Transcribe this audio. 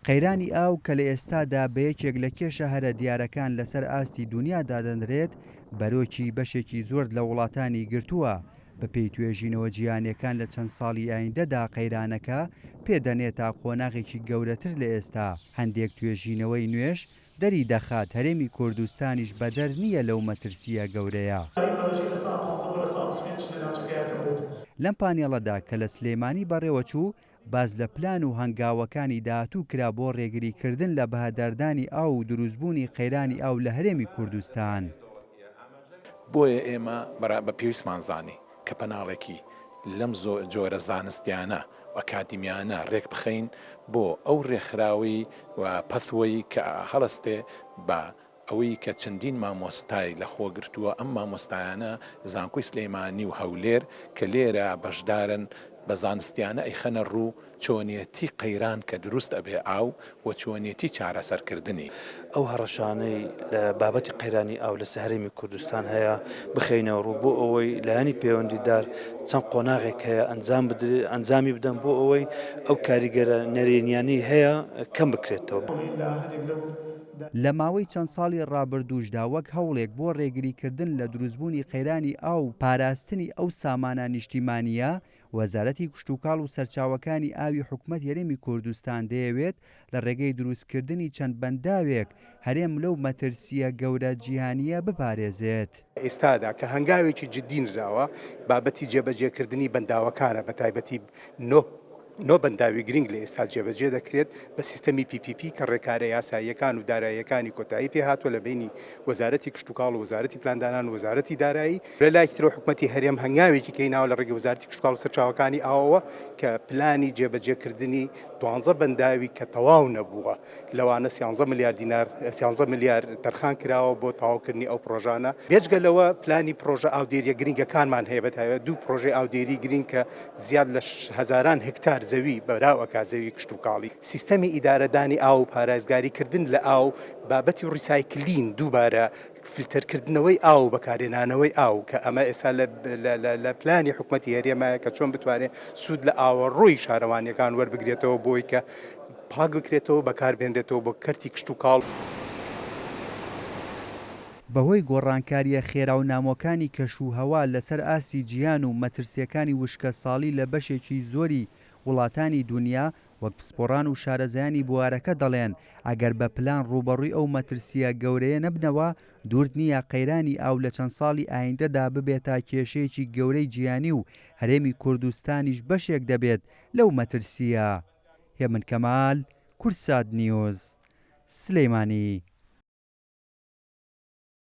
قەیرانی ئاو کە لە ئێستادا بە یەکێک لە کێشە هەرە دیارەکان لەسەر ئاستی دنیادا دەنرێت بەرۆکی بەشێکی زۆر لە وڵاتانی گرتووە بە پێی توێژینەوە جیهانیەکان لە چەند ساڵی ئایندەدا قەیرانەکە پێدەنێتە قۆناغێکی گەورەتر لە ئێستا. هەندێک توێژینەوەی نوێش دەری دەخات هەرێمی کوردستانیش بەدەر نییە لەو مەترسیە گەورەیە. لەم پانێڵەدا کە لە سلێمانی بەڕێوەچوو باز لە پلان و هەنگاوەکانی داهاتوو کرا بۆ ڕێگریکردن لە بەهاداردانی ئاو و دروستبوونی قەیرانی ئاو لە هەرێمی کوردستان. بۆیە ئێمە بە پێویستمان زانی کە پەناڵێکی لەم جۆرە زانستیانە و ئەکادیمیانە ڕێک بخەین بۆ ئەو ڕێکخراوی و پەثوەی کە هەڵەستێ بە ئەوەی کە چەندین مامۆستای لە خۆگرتووە ئەم مامۆستایانە زانکۆی سلێمانی و هەولێر کە لێرە بەشدارن بە زانستیانە ئەیخەنە ڕوو چۆنیەتی قەیران کە دروست ئەبێ ئاو و چۆنیەتی چارەسەرکردنی ئەو هەڕەشانەی لە بابەتی قەیرانی ئاو لە هەرێمی کوردستان هەیە بخەینەوە ڕوو بۆ ئەوەی لایەنی پەیوەندیدار چەند قۆناغێک هەیە ئەنجامی بدەن بۆ ئەوەی ئەو کاریگەرە نەرێنیانی هەیە کەم بکرێتەوە. لە ماوەی چەند ساڵی ڕابردووشدا وەک هەوڵێک بۆ ڕێگریکردن لە دروستبوونی قەیرانی ئاو و پاراستنی ئەو سامانە نیشتیمانیە، وەزارەتی کشتوکاڵ و سەرچاوەکانی ئاوی حکوومەت هەرێمی کوردستان دەیەوێت لە ڕێگەی دروستکردنی چەند بەنداوێک هەرێم لەو مەترسیە گەورە جیهانیە بپارێزێت. ئێستادا کە هەنگاوێکی جددینراوە بابەتی جێبەجێکردنی بەنداوەکانە بە تایبەتی نۆ بەنداوی گرنگ لە ئێستا جێبەجێ دەکرێت بە سیستەمی PPP کە ڕێکارە یاساییەکان و داراییەکانی کۆتایی پێهاتوە لە بینی وەزارەتی کشتوکاڵ و وەزارەتی پلاندانان و وەزارەتی دارایی لە لای ترەوە حکوومەتی هەرێم هەنگاوێکی کەیناوە لە ڕێگەی وەزارەتی کشتوکاڵ و سەرچاوەکانی ئاوەوە کە پلانی جێبەجێکردنی 12 بەنداوی کە تەواو نەبووە لەوانە 13 میلیارد دینار 13 میلیارد تەرخان کراوە بۆ تەواوکردنی ئەو پرۆژانە. بێجگەلەوە پلانی پرۆژە ئاودێریە گرنگەکانمان هەیە بەتایبەت دوو پرۆژەی ئاودێری گرنگ کە زیاد لە هەزاران هکتار زەوی بەراو ئەکا زەوی کشتوکاڵی. سیستەمی ئیدارەدانی ئاو و پارێزگاریکردن لە ئاو بابەتی ڕیسایکلین دووبارە فیلتەرکردنەوەی ئاو بەکارهێنانەوەی ئاو کە ئەمە ئێستا لە پلانی حکوومەتی هەرێمە کە چۆن بتوانێت سوود لە ئاوەڕۆی شارەوانیەکان وەربگرێتەوە بۆی کە پاک بکرێتەوە بەکاربێنرێتەوە بۆ کەرتی کشتوکاڵ. بەهۆی گۆڕانکاریە خێرا و نامۆکانی کەشوهەوا لەسەر ئاستی جیهان و مەترسیەکانی وشکە ساڵی لە بەشێکی زۆری وڵاتانی دنیا وەک پسپۆڕان و شارەزایانی بوارەکە دەڵێن ئەگەر بە پلان ڕوبەڕووی ئەو مەترسیە گەورەیە نەبنەوە دوور نییە قەیرانی ئاو لە چەند ساڵی ئایندەدا ببێتە کێشەیەکی گەورەی جیهانی و هەرێمی کوردستانیش بەشێک دەبێت لەو مەترسیە. هێمن کەمال، کورسات نیوز، سلێمانی.